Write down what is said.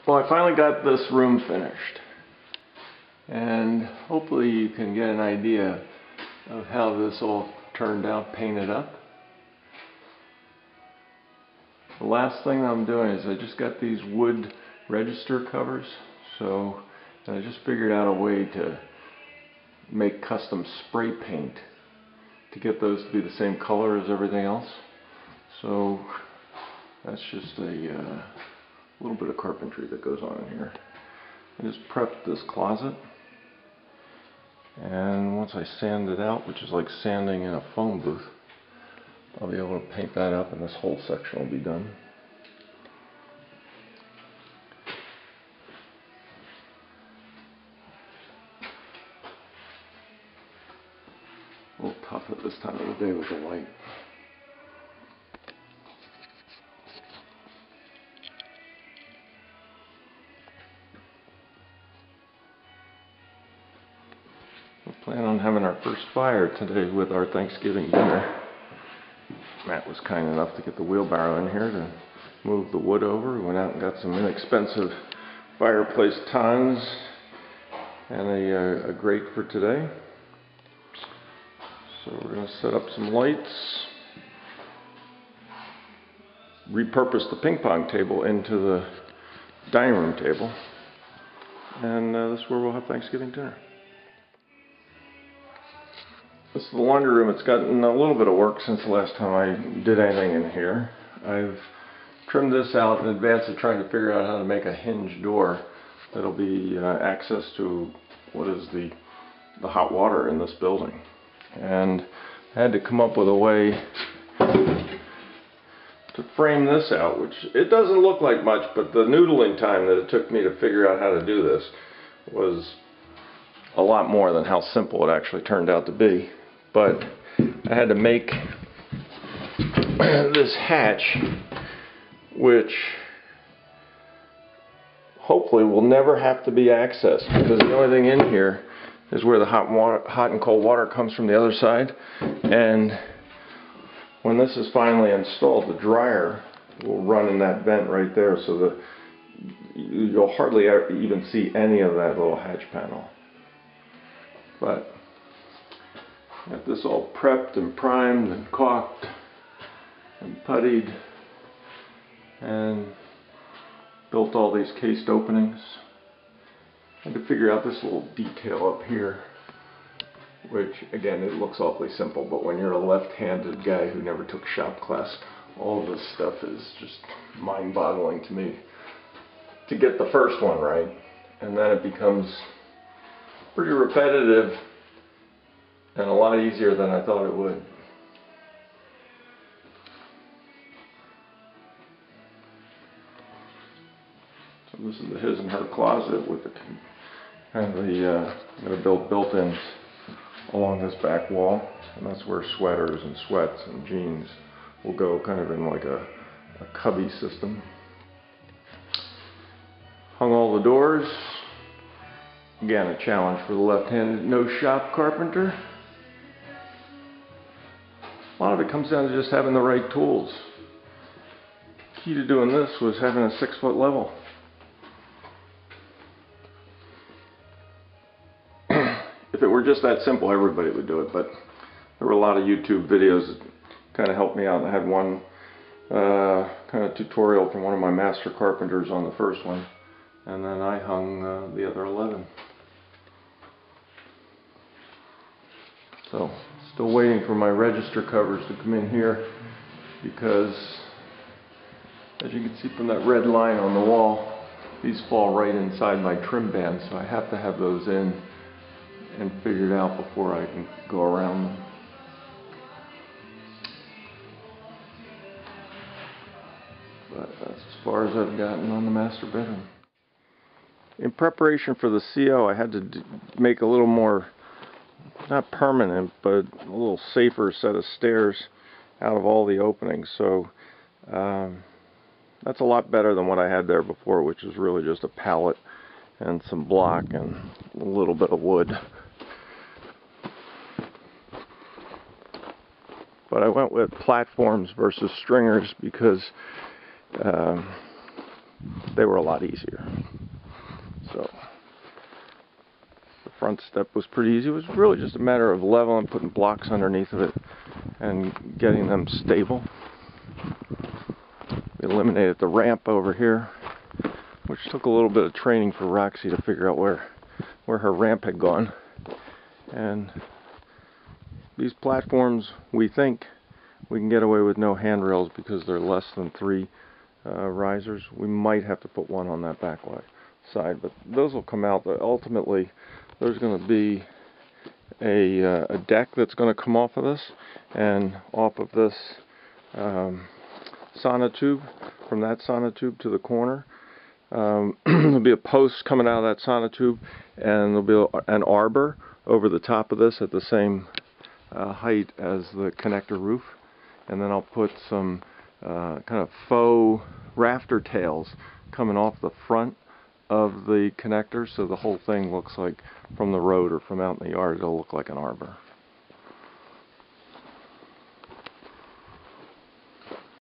Well, I finally got this room finished, and hopefully you can get an idea of how this all turned out painted up. The last thing I'm doing is I just got these wood register covers, so I just figured out a way to make custom spray paint to get those to be the same color as everything else. So that's just a little bit of carpentry that goes on in here. I just prepped this closet, and once I sand it out, which is like sanding in a phone booth, I'll be able to paint that up and this whole section will be done. A little tough at this time of the day with the light. We plan on having our first fire today with our Thanksgiving dinner. Matt was kind enough to get the wheelbarrow in here to move the wood over. We went out and got some inexpensive fireplace tongs and a grate for today. So we're going to set up some lights, repurpose the ping pong table into the dining room table, and this is where we'll have Thanksgiving dinner. This is the laundry room. It's gotten a little bit of work since the last time I did anything in here. I've trimmed this out in advance of trying to figure out how to make a hinge door that'll be access to what is the hot water in this building. And I had to come up with a way to frame this out, which it doesn't look like much, but the noodling time that it took me to figure out how to do this was a lot more than how simple it actually turned out to be. But I had to make this hatch, which hopefully will never have to be accessed, because the only thing in here is where the hot and cold water comes from the other side. And when this is finally installed, the dryer will run in that vent right there, so that you'll hardly ever even see any of that little hatch panel. But got this all prepped and primed and caulked and puttied and built all these cased openings. I had to figure out this little detail up here, which again, it looks awfully simple, but when you're a left-handed guy who never took shop class, all of this stuff is just mind-boggling to me to get the first one right, and then it becomes pretty repetitive and a lot easier than I thought it would. So this is the his and her closet with the kind of the I'm going to build built-ins along this back wall, and that's where sweaters and sweats and jeans will go, kind of in like a cubby system. Hung all the doors. Again, a challenge for the left-handed no-shop carpenter. A lot of it comes down to just having the right tools. Key to doing this was having a 6-foot level. If it were just that simple, everybody would do it, but there were a lot of YouTube videos that kind of helped me out. I had one kind of tutorial from one of my master carpenters on the first one, and then I hung the other 11. So, still waiting for my register covers to come in here, because as you can see from that red line on the wall, these fall right inside my trim band, so I have to have those in and figured out before I can go around them. But that's as far as I've gotten on the master bedroom. In preparation for the CO, I had to make a little more, not permanent, but a little safer set of stairs out of all the openings. So that's a lot better than what I had there before, which was really just a pallet and some block and a little bit of wood. But I went with platforms versus stringers because they were a lot easier. So the front step was pretty easy. It was really just a matter of leveling, putting blocks underneath of it, and getting them stable. We eliminated the ramp over here, which took a little bit of training for Roxy to figure out where her ramp had gone. And these platforms, we think we can get away with no handrails because they're less than 3 risers. We might have to put one on that back side, but those will come out. But ultimately, there's going to be a deck that's going to come off of this, and off of this sonotube, from that sonotube to the corner. There'll be a post coming out of that sonotube, and there'll be an arbor over the top of this at the same height as the connector roof. And then I'll put some kind of faux rafter tails coming off the front of the connector, so the whole thing looks like, from the road or from out in the yard, it'll look like an arbor.